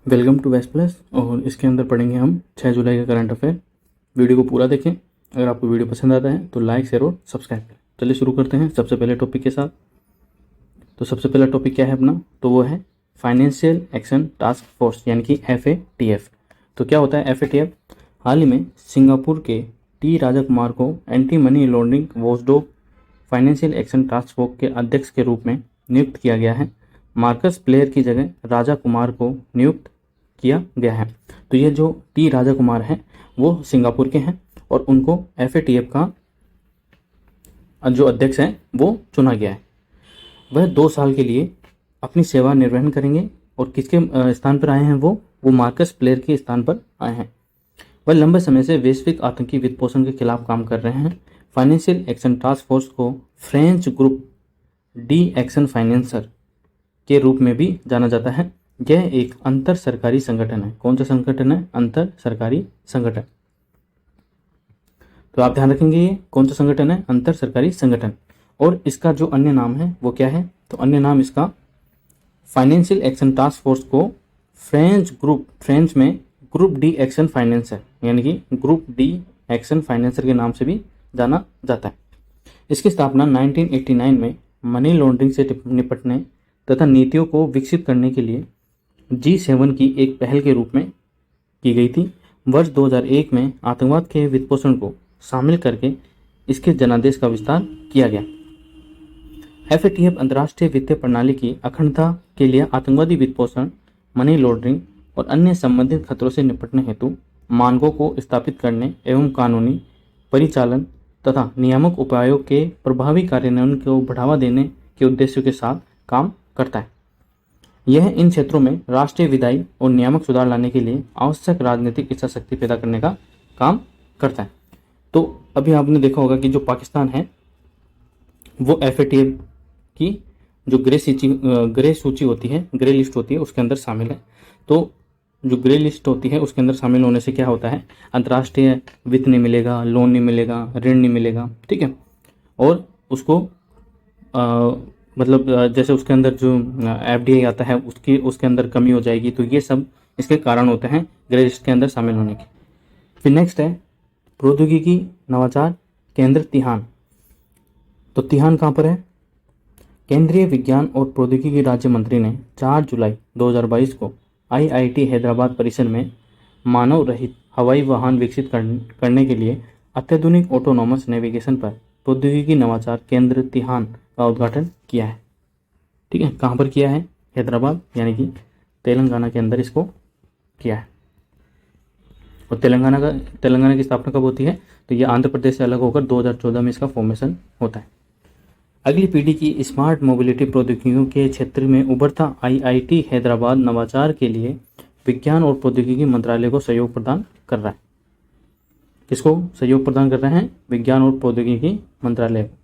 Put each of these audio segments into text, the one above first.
Welcome to waste plus. और इसके अंदर पढ़ेंगे हम 6 जुलाई का करंट अफेयर। वीडियो को पूरा देखें। अगर आपको वीडियो पसंद आता है तो लाइक शेयर और सब्सक्राइब करें। चलिए शुरू करते हैं सबसे पहले टॉपिक के साथ। तो सबसे पहला टॉपिक क्या है अपना, तो वो है फाइनेंशियल एक्शन टास्क फोर्स यानी कि FATF। तो क्या होता है FATF? हाल ही में सिंगापुर के टी राजाकुमार को anti money laundering watchdog financial action task force के अध्यक्ष के रूप में नियुक्त किया गया है। मार्कस प्लेयर की जगह राजा कुमार को नियुक्त किया गया है। तो ये जो टी राजा कुमार हैं वो सिंगापुर के हैं और उनको FATF का जो अध्यक्ष हैं वो चुना गया है। वह 2 साल के लिए अपनी सेवा निर्वहन करेंगे और किसके स्थान पर आए हैं वो मार्कस प्लेयर के स्थान पर आए हैं। वह लंबे समय से वैश्विक आतंकी वित्तपोषण के खिलाफ काम कर रहे हैं। फाइनेंशियल एक्शन टास्क फोर्स को फ्रेंच ग्रुप डी एक्शन फाइनेंसर के रूप में भी जाना जाता है। यह एक अंतर सरकारी संगठन है। कौन सा संगठन है? अंतर सरकारी संगठन। तो आप ध्यान रखेंगे ये कौन सा संगठन है? अंतर सरकारी संगठन। और इसका जो अन्य नाम है वो क्या है? तो अन्य नाम इसका फाइनेंशियल एक्शन टास्क फोर्स को फ्रेंच में ग्रुप डी एक्शन फाइनेंसर यानी कि ग्रुप डी एक्शन फाइनेंसर के नाम से भी जाना जाता है। इसकी स्थापना 1989 में मनी लॉन्ड्रिंग से निपटने तथा नीतियों को विकसित करने के लिए G7 की एक पहल के रूप में की गई थी। वर्ष 2001 में आतंकवाद के वित्तपोषण को शामिल करके इसके जनादेश का विस्तार किया गया। FATF अंतर्राष्ट्रीय वित्तीय प्रणाली की अखंडता के लिए आतंकवादी वित्तपोषण, मनी लॉन्ड्रिंग और अन्य संबंधित खतरों से निपटने हेतु मानकों को स्थापित करने एवं कानूनी परिचालन तथा नियामक उपायों के प्रभावी कार्यान्वयन को बढ़ावा देने के उद्देश्यों के साथ काम करता है। यह इन क्षेत्रों में राष्ट्रीय विधायी और नियामक सुधार लाने के लिए आवश्यक राजनीतिक इच्छा शक्ति पैदा करने का काम करता है। तो अभी आपने देखा होगा कि जो पाकिस्तान है वो FATF की जो ग्रे सूची होती है, ग्रे लिस्ट होती है, उसके अंदर शामिल है। तो जो ग्रे लिस्ट होती है उसके अंदर शामिल होने से क्या होता है? अंतर्राष्ट्रीय वित्त नहीं मिलेगा, लोन नहीं मिलेगा, ऋण नहीं मिलेगा, ठीक है। और उसको जैसे उसके अंदर जो FDI आता है उसके अंदर कमी हो जाएगी। तो ये सब इसके कारण होते हैं ग्रे लिस्ट के अंदर शामिल होने के। फिर नेक्स्ट है प्रौद्योगिकी नवाचार केंद्र तिहान। तो तिहान कहाँ पर है? केंद्रीय विज्ञान और प्रौद्योगिकी राज्य मंत्री ने 4 जुलाई 2022 को IIT हैदराबाद परिसर में मानव रहित हवाई वाहन विकसित करने के लिए अत्याधुनिक ऑटोनॉमस नेविगेशन पर प्रौद्योगिकी नवाचार केंद्र तिहान का उद्घाटन किया है। ठीक है, कहाँ पर किया है? हैदराबाद यानी कि तेलंगाना के अंदर इसको किया है। और तेलंगाना की स्थापना कब होती है? तो ये आंध्र प्रदेश से अलग होकर 2014 में इसका फॉर्मेशन होता है। अगली पीढ़ी की स्मार्ट मोबिलिटी प्रौद्योगिकियों के क्षेत्र में उभरता IIT हैदराबाद नवाचार के लिए विज्ञान और प्रौद्योगिकी मंत्रालय को सहयोग प्रदान कर रहा है। किसको सहयोग प्रदान कर रहे हैं? विज्ञान और प्रौद्योगिकी मंत्रालय को।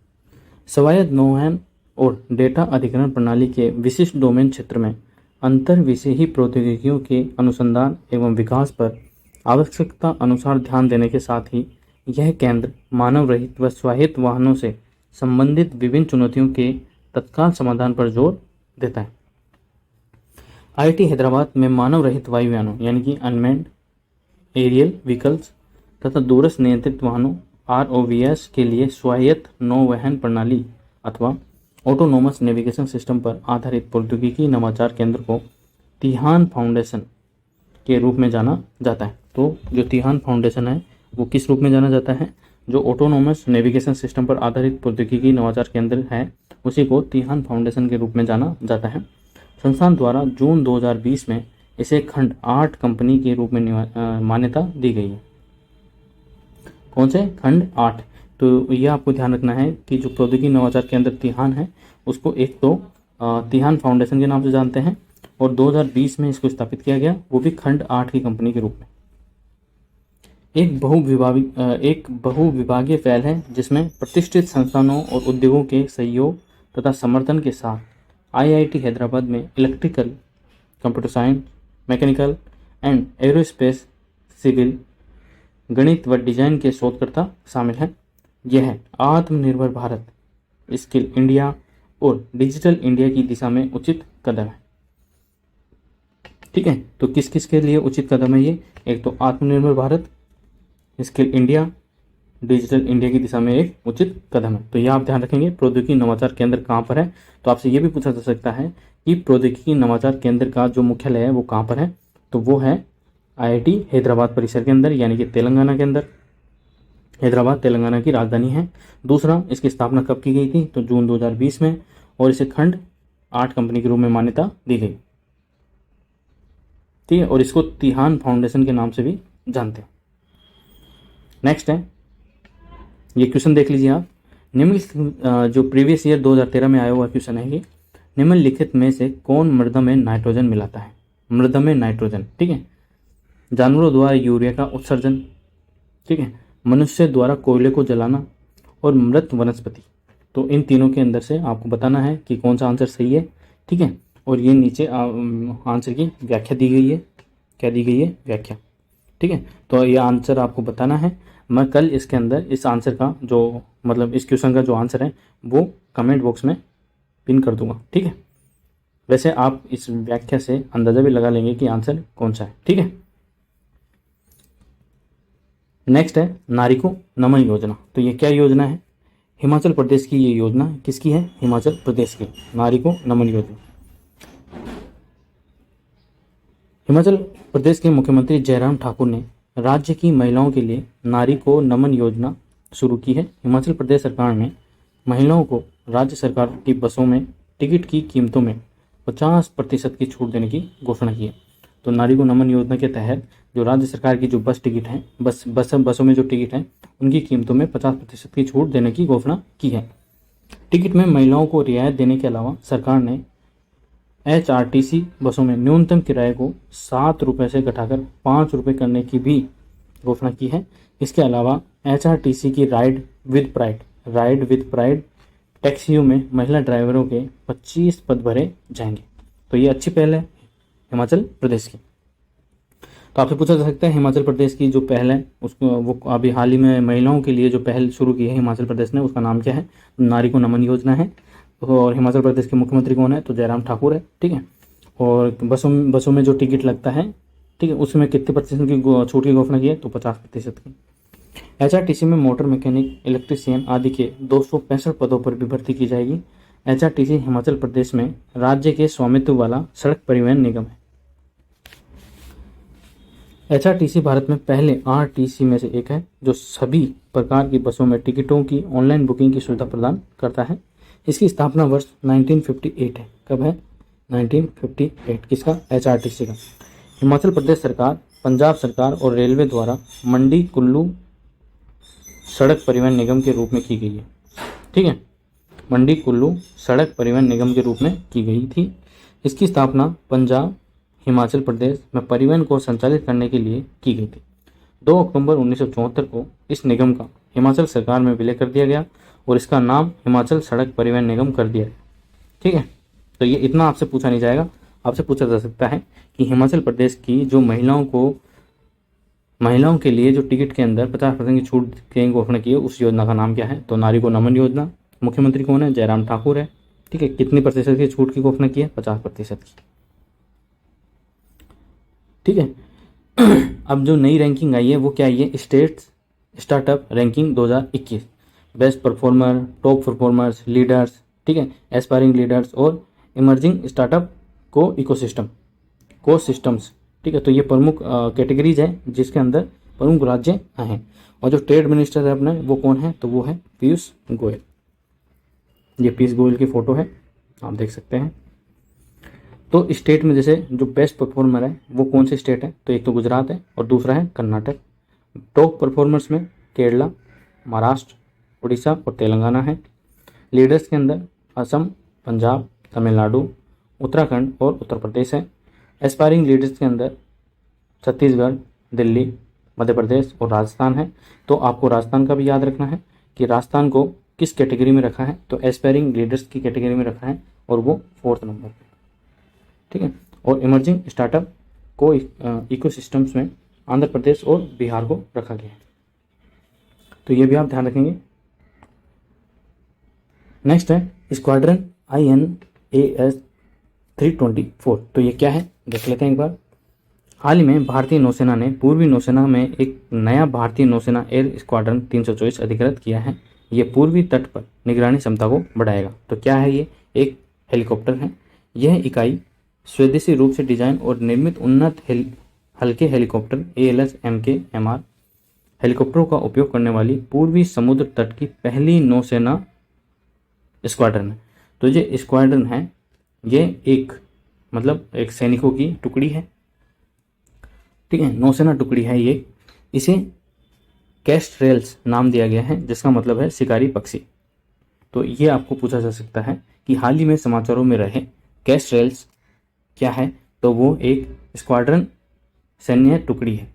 स्वायत्त नौवहन और डेटा अधिग्रहण प्रणाली के विशिष्ट डोमेन क्षेत्र में अंतर विषयी प्रौद्योगिकियों के अनुसंधान एवं विकास पर आवश्यकता अनुसार ध्यान देने के साथ ही यह केंद्र मानव रहित व स्वायत्त वाहनों से संबंधित विभिन्न चुनौतियों के तत्काल समाधान पर जोर देता है। IIT हैदराबाद में मानव रहित वायुयानों यानी कि अनमैन्ड एरियल व्हीकल्स तथा दूरस्थ नियंत्रित वाहनों ROVs के लिए स्वायत्त नौवहन प्रणाली अथवा ऑटोनोमस नेविगेशन सिस्टम पर आधारित प्रौद्योगिकी नवाचार केंद्र को तिहान फाउंडेशन के रूप में जाना जाता है। तो जो तिहान फाउंडेशन है वो किस रूप में जाना जाता है? जो ऑटोनोमस नेविगेशन सिस्टम पर आधारित प्रौद्योगिकी नवाचार केंद्र है उसी को तिहान फाउंडेशन के रूप में जाना जाता है। संस्थान द्वारा जून 2020 में इसे खंड 8 कंपनी के रूप में मान्यता दी गई है। कौन से? खंड 8। तो यह आपको ध्यान रखना है कि जो प्रौद्योगिकी नवाचार केंद्र तिहान है उसको एक तो तिहान फाउंडेशन के नाम से जानते हैं और 2020 में इसको स्थापित किया गया, वो भी खंड 8 की कंपनी के रूप में। एक बहुविभागीय पहल है जिसमें प्रतिष्ठित संस्थानों और उद्योगों के सहयोग तथा समर्थन के साथ IIT हैदराबाद में electrical, computer science, mechanical and aerospace, civil, गणित व डिजाइन के शोधकर्ता शामिल हैं। यह आत्मनिर्भर भारत, स्किल इंडिया और डिजिटल इंडिया की दिशा में उचित कदम है। ठीक ठीक है, तो किस किस के लिए उचित कदम है ये? एक तो आत्मनिर्भर Bharat, skill India, digital India की दिशा में एक उचित कदम है। तो ये आप ध्यान रखेंगे। प्रौद्योगिकी नवाचार केंद्र कहाँ पर है? तो आपसे ये भी पूछा जा सकता है कि प्रौद्योगिकी नवाचार केंद्र का जो मुख्यालय है वो कहाँ पर है? तो वो है IIT हैदराबाद परिसर के अंदर, यानी कि तेलंगाना के अंदर। हैदराबाद तेलंगाना की राजधानी है। दूसरा, इसकी स्थापना कब की गई थी? तो जून 2020 में, और इसे खंड 8 कंपनी के रूप में मान्यता दी गई। ठीक है, और इसको तिहान फाउंडेशन के नाम से भी जानते हैं। नेक्स्ट है, ये क्वेश्चन देख लीजिए आप। जो प्रीवियस ईयर 2013 में आया हुआ क्वेश्चन है ये, निम्नलिखित में से कौन मृदा में नाइट्रोजन मिलाता है? मृदा में नाइट्रोजन, ठीक है। जानवरों द्वारा यूरिया का उत्सर्जन, ठीक है, मनुष्य द्वारा कोयले को जलाना, और मृत वनस्पति। तो इन तीनों के अंदर से आपको बताना है कि कौन सा आंसर सही है, ठीक है। और ये नीचे आंसर की व्याख्या दी गई है। क्या दी गई है? व्याख्या, ठीक है। तो ये आंसर आपको बताना है। मैं कल इसके अंदर इस आंसर का जो मतलब इस क्वेश्चन का जो आंसर है वो कमेंट बॉक्स में पिन कर दूंगा, ठीक है। वैसे आप इस व्याख्या से अंदाजा भी लगा लेंगे कि आंसर कौन सा है, ठीक है। नेक्स्ट है नारी को नमन योजना। तो ये क्या योजना है? हिमाचल प्रदेश की ये योजना किसकी है? हिमाचल प्रदेश की नारी को नमन योजना। हिमाचल प्रदेश के मुख्यमंत्री जयराम ठाकुर ने राज्य की महिलाओं के लिए नारी को नमन योजना शुरू की है। हिमाचल प्रदेश सरकार ने महिलाओं को राज्य सरकार की बसों में टिकट की कीमतों में 50% की छूट देने की घोषणा की है। तो नारी को नमन योजना के तहत जो राज्य सरकार की जो बस टिकट हैं, बसों में जो टिकट हैं, उनकी कीमतों में 50% की छूट देने की घोषणा की है। टिकट में महिलाओं को रियायत देने के अलावा सरकार ने HRTC बसों में न्यूनतम किराए को 7 रुपये से घटाकर 5 रुपये करने की भी घोषणा की है। इसके अलावा HRTC की राइड विद प्राइड टैक्सियों में महिला ड्राइवरों के 25 पद भरे जाएंगे। तो ये अच्छी पहल है हिमाचल प्रदेश की। तो आपसे पूछा जा सकता है हिमाचल प्रदेश की जो पहल है उसको, वो अभी हाल ही में महिलाओं के लिए जो पहल शुरू की है हिमाचल प्रदेश ने, उसका नाम क्या है? नारी को नमन योजना है। और हिमाचल प्रदेश के मुख्यमंत्री कौन है? तो जयराम ठाकुर है, ठीक है। और बसों में जो टिकट लगता है, ठीक है, उसमें कितने प्रतिशत की छूट की घोषणा की है? तो 50% की। HRTC में मोटर मैकेनिक, इलेक्ट्रीशियन आदि के 265 पदों पर भी भर्ती की जाएगी। HRTC हिमाचल प्रदेश में राज्य के स्वामित्व वाला सड़क परिवहन निगम है। HRTC भारत में पहले RTC में से एक है जो सभी प्रकार की बसों में टिकटों की ऑनलाइन बुकिंग की सुविधा प्रदान करता है। इसकी स्थापना वर्ष 1958 है। कब है? 1958। किसका? HRTC का। हिमाचल प्रदेश सरकार, पंजाब सरकार और रेलवे द्वारा मंडी कुल्लू सड़क परिवहन निगम के रूप में की गई है, ठीक है। मंडी कुल्लू सड़क परिवहन निगम के रूप में की गई थी। इसकी स्थापना पंजाब हिमाचल प्रदेश में परिवहन को संचालित करने के लिए की गई थी। 2 अक्टूबर 1974 को इस निगम का हिमाचल सरकार में विलय कर दिया गया और इसका नाम हिमाचल सड़क परिवहन निगम कर दिया गया, ठीक है। तो ये इतना आपसे पूछा नहीं जाएगा। आपसे पूछा जा सकता है कि हिमाचल प्रदेश की जो महिलाओं के लिए जो टिकट के अंदर 50% की छूट की घोषणा की है उस योजना का नाम क्या है? तो नारी को नमन योजना। मुख्यमंत्री कौन है? जयराम ठाकुर है, ठीक है। कितनी प्रतिशत की छूट की घोषणा की है? 50% की, ठीक है। अब जो नई रैंकिंग आई है वो क्या आई है? State startup ranking 2021। Best performer, top performers, leaders, ठीक है, एस्पायरिंग लीडर्स और इमर्जिंग स्टार्टअप को सिस्टम्स, ठीक है। तो ये प्रमुख कैटेगरीज है जिसके अंदर प्रमुख राज्य हैं। और जो ट्रेड मिनिस्टर है अपने वो कौन है? तो वो है पीयूष गोयल। ये पीयूष गोयल की फोटो है, आप देख सकते हैं। तो स्टेट में जैसे जो बेस्ट परफॉर्मर है वो कौन से स्टेट है? तो एक तो गुजरात है और दूसरा है कर्नाटक। टॉप परफॉर्मर्स में केरला, महाराष्ट्र, उड़ीसा और तेलंगाना है। लीडर्स के अंदर असम, पंजाब, तमिलनाडु, उत्तराखंड और उत्तर प्रदेश है। एस्पायरिंग लीडर्स के अंदर छत्तीसगढ़, दिल्ली, मध्य प्रदेश और राजस्थान है। तो आपको राजस्थान का भी याद रखना है कि राजस्थान को किस कैटेगरी में रखा है? तो एस्पायरिंग लीडर्स की कैटेगरी में रखा है और वो 4th नंबर पे, ठीक है। और इमर्जिंग स्टार्टअप को इकोसिस्टम्स में आंध्र प्रदेश और बिहार को रखा गया है। तो ये भी आप ध्यान रखेंगे। नेक्स्ट है स्क्वाड्रन INAS 324। तो ये क्या है? देख लेते हैं एक बार। हाल ही में भारतीय नौसेना ने पूर्वी नौसेना में एक नया भारतीय नौसेना एयर स्क्वाड्रन 324 अधिकृत किया है। ये पूर्वी तट पर निगरानी क्षमता को बढ़ाएगा। तो क्या है ये? एक हेलीकॉप्टर है। यह इकाई स्वदेशी रूप से डिजाइन और निर्मित उन्नत हल्के हेलीकॉप्टर ALS-MK-MR हेलीकॉप्टरों का उपयोग करने वाली पूर्वी समुद्र तट की पहली नौसेना स्क्वाड्रन है। तो ये स्क्वाड्रन है, ये एक एक सैनिकों की टुकड़ी है, ठीक है, नौसेना टुकड़ी है ये। इसे कैस्ट्रेल्स नाम दिया गया है, जिसका मतलब है शिकारी पक्षी। तो ये आपको पूछा जा सकता है कि हाल ही में समाचारों में रहे कैस्ट्रेल्स क्या है? तो वो एक स्क्वाड्रन सैन्य टुकड़ी है,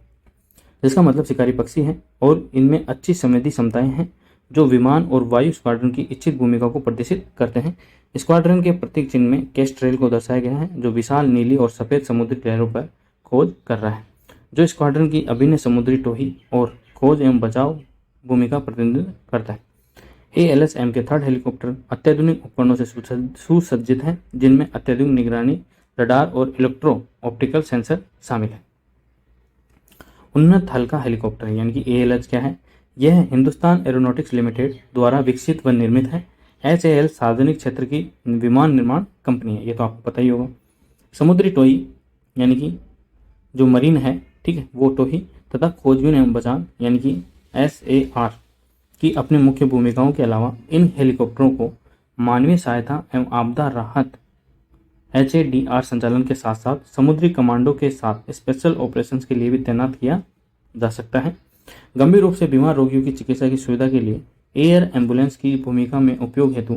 जिसका मतलब शिकारी पक्षी है, और इनमें अच्छी संवेदी क्षमताएं हैं जो विमान और वायु स्क्वाड्रन की इच्छित भूमिका को प्रदर्शित करते हैं। स्क्वाड्रन के प्रतीक चिन्ह में कैस्ट्रेल को दर्शाया गया है, जो विशाल नीली और सफेद समुद्री लहरों पर खोज कर रहा है, जो स्क्वाड्रन की अभिन्न समुद्री टोही और खोज एवं बचाव भूमिका प्रतिनिधित्व करता है। ALS-MK थर्ड हेलीकॉप्टर अत्याधुनिक उपकरणों से सुसज्जित है, जिनमें अत्याधुनिक निगरानी, रडार और इलेक्ट्रो ऑप्टिकल सेंसर शामिल है। उन्नत हल्का हेलीकॉप्टर यानी कि ALS क्या है? यह हिंदुस्तान एरोनॉटिक्स लिमिटेड द्वारा विकसित व निर्मित है। HAL सार्वजनिक क्षेत्र की विमान निर्माण कंपनी है, ये तो आपको पता ही होगा। समुद्री टोही यानी कि जो मरीन है, ठीक है, वो टोही तथा खोजबीन एवं बचाव यानी कि SAR की अपनी मुख्य भूमिकाओं के अलावा इन हेलीकॉप्टरों को मानवीय सहायता एवं आपदा राहत HADR संचालन के साथ साथ समुद्री कमांडो के साथ स्पेशल ऑपरेशंस के लिए भी तैनात किया जा सकता है। गंभीर रूप से बीमार रोगियों की चिकित्सा की सुविधा के लिए एयर एम्बुलेंस की भूमिका में उपयोग हेतु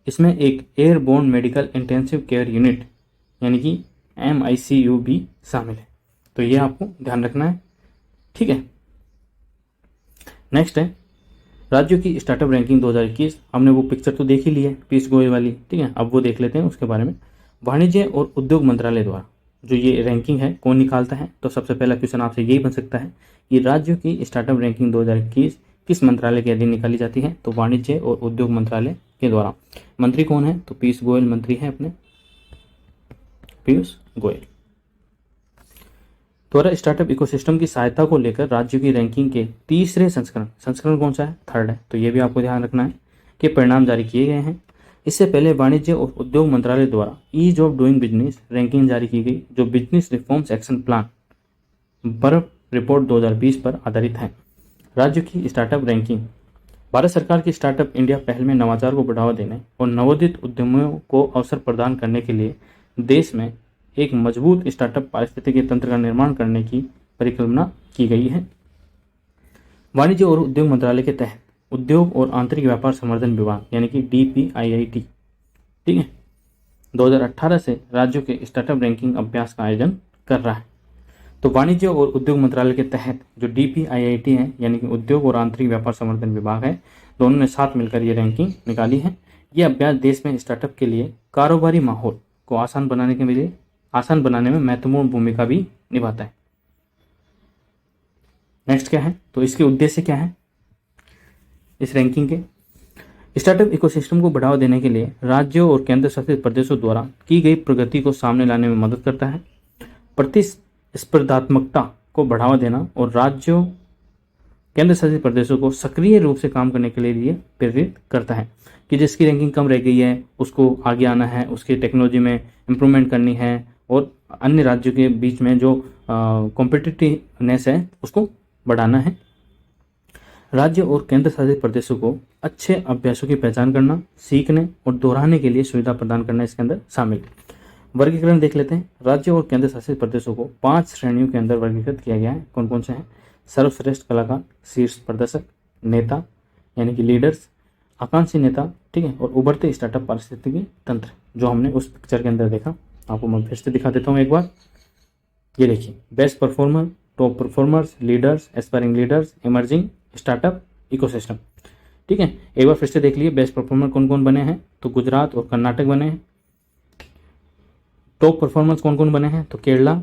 इसमें एक airborne medical intensive care unit यानी कि MICU भी शामिल है। तो ये आपको ध्यान रखना है, ठीक है। नेक्स्ट है राज्यों की स्टार्टअप रैंकिंग 2021। हमने वो पिक्चर तो देख ही ली है पीयूष गोयल वाली, ठीक है। अब वो देख लेते हैं उसके बारे में। वाणिज्य और उद्योग मंत्रालय द्वारा जो ये रैंकिंग है कौन निकालता है? तो सबसे पहला क्वेश्चन आपसे यही बन सकता है कि राज्यों की स्टार्टअप रैंकिंग 2021 किस मंत्रालय के अधीन निकाली जाती है? तो वाणिज्य और उद्योग मंत्रालय के द्वारा। मंत्री कौन है? तो पीयूष गोयल मंत्री है अपने, पीयूष गोयल द्वारा स्टार्टअप इकोसिस्टम की सहायता को लेकर राज्यों की रैंकिंग के तीसरे संस्करण कौन सा है? थर्ड है। तो ये भी आपको ध्यान रखना है कि परिणाम जारी किए गए हैं। इससे पहले वाणिज्य और उद्योग मंत्रालय द्वारा ease of doing business ranking जारी की गई, जो बिजनेस रिफॉर्म्स एक्शन प्लान बर्फ रिपोर्ट 2020 पर आधारित है। राज्य की स्टार्टअप रैंकिंग। भारत सरकार की स्टार्टअप इंडिया पहल में नवाचार को बढ़ावा देने और नवोदित उद्यमियों को अवसर प्रदान करने के लिए देश में एक मजबूत स्टार्टअप पारिस्थितिकी तंत्र का निर्माण करने की परिकल्पना की गई है। वाणिज्य और उद्योग मंत्रालय के तहत उद्योग और आंतरिक व्यापार संवर्धन विभाग यानी कि DPIIT, ठीक है, 2018 से राज्यों के स्टार्टअप रैंकिंग अभ्यास का आयोजन कर रहा है। तो वाणिज्य और उद्योग मंत्रालय के तहत जो DPIIT है यानी कि उद्योग और आंतरिक व्यापार संवर्धन विभाग है, दोनों ने साथ मिलकर ये रैंकिंग निकाली है। ये अभ्यास देश में स्टार्टअप के लिए कारोबारी माहौल को आसान बनाने में महत्वपूर्ण भूमिका भी निभाता है। नेक्स्ट क्या है? तो इसके उद्देश्य क्या है इस रैंकिंग के? स्टार्टअप इकोसिस्टम को बढ़ावा देने के लिए राज्यों और केंद्र शासित प्रदेशों द्वारा की गई प्रगति को सामने लाने में मदद करता है, प्रतिस्पर्धात्मकता को बढ़ावा देना और राज्यों केंद्र शासित प्रदेशों को सक्रिय रूप से काम करने के लिए प्रेरित करता है कि जिसकी रैंकिंग कम रह गई है उसको आगे आना है, उसकी टेक्नोलॉजी में इम्प्रूवमेंट करनी है और अन्य राज्यों के बीच में जो कॉम्पिटिटिवनेस है उसको बढ़ाना है। राज्य और केंद्र शासित प्रदेशों को अच्छे अभ्यासों की पहचान करना, सीखने और दोहराने के लिए सुविधा प्रदान करना इसके अंदर शामिल है। वर्गीकरण देख लेते हैं। राज्य और केंद्र शासित प्रदेशों को 5 श्रेणियों के अंदर वर्गीकृत किया गया है। कौन कौन से हैं? सर्वश्रेष्ठ कलाकार, शीर्ष प्रदर्शक, नेता यानी कि लीडर्स, आकांक्षी नेता, ठीक है, और उभरते स्टार्टअप पारिस्थितिकी तंत्र, जो हमने उस पिक्चर के अंदर देखा। आपको मैं फिर से दिखा देता हूँ एक बार। ये देखिए, best performer, top performers, leaders, aspiring leaders, emerging startup ecosystem, ठीक है। एक बार फिर से देख लिए बेस्ट परफॉर्मर कौन कौन बने हैं? तो गुजरात और कर्नाटक बने हैं। टॉप परफॉर्मर्स कौन कौन बने हैं? तो केरला,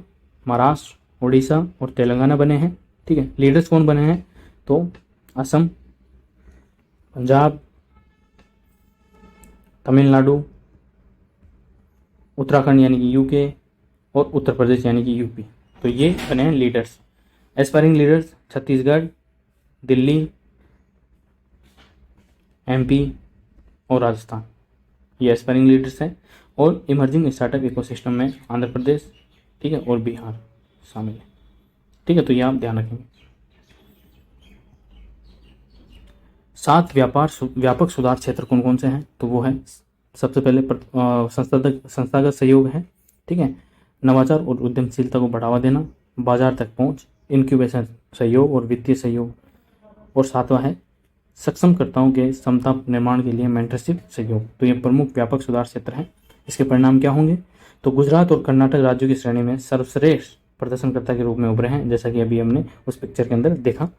महाराष्ट्र, उड़ीसा और तेलंगाना बने हैं, ठीक है। लीडर्स कौन बने हैं? तो असम, पंजाब, तमिलनाडु, उत्तराखंड यानी कि UK और उत्तर प्रदेश यानी कि UP, तो ये बने हैं leaders. Aspiring leaders Chhattisgarh, Delhi, MP और राजस्थान, ये एस्पायरिंग लीडर्स हैं। और इमर्जिंग स्टार्टअप इकोसिस्टम में आंध्र प्रदेश, ठीक है, और बिहार शामिल है, ठीक है। तो ये आप ध्यान रखेंगे। 7 व्यापक सुधार क्षेत्र कौन कौन से हैं? तो वो है, सबसे पहले संस्थागत सहयोग है, ठीक है, नवाचार और उद्यमशीलता को बढ़ावा देना, बाजार तक पहुंच, इंक्यूबेशन सहयोग और वित्तीय सहयोग। और 7वां है सक्षमकर्ताओं के क्षमता निर्माण के लिए मेंटरशिप सहयोग। तो ये प्रमुख व्यापक सुधार क्षेत्र हैं। इसके परिणाम क्या होंगे? तो गुजरात और कर्नाटक राज्यों की श्रेणी में सर्वश्रेष्ठ प्रदर्शनकर्ता के रूप में उभरे हैं, जैसा कि अभी हमने उस पिक्चर के अंदर देखा।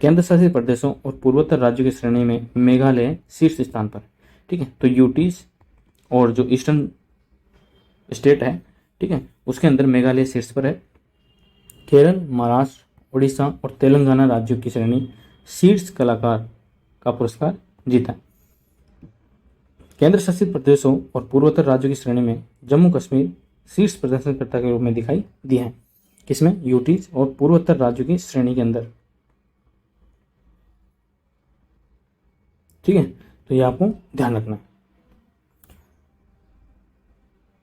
केंद्र शासित प्रदेशों और पूर्वोत्तर राज्यों की श्रेणी में मेघालय शीर्ष स्थान पर, ठीक है। तो यूटीज और जो ईस्टर्न स्टेट है, ठीक है, उसके अंदर मेघालय शीर्ष पर है। केरल, महाराष्ट्र, उड़ीसा और तेलंगाना राज्यों की श्रेणी शीर्ष कलाकार का पुरस्कार जीता। केंद्र शासित प्रदेशों और पूर्वोत्तर राज्यों की श्रेणी में जम्मू कश्मीर शीर्ष प्रदर्शनकर्ता के रूप में दिखाई दिए हैं। किसमें? यूटीज और पूर्वोत्तर राज्यों की श्रेणी के अंदर, ठीक है। तो ये आपको ध्यान रखना है,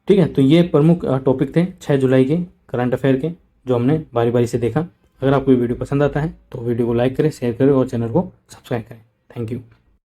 ठीक है। तो ये प्रमुख टॉपिक थे 6 जुलाई के करंट अफेयर के, जो हमने बारी बारी से देखा। अगर आपको ये वीडियो पसंद आता है तो वीडियो को लाइक करें, शेयर करें और चैनल को सब्सक्राइब करें। Thank you.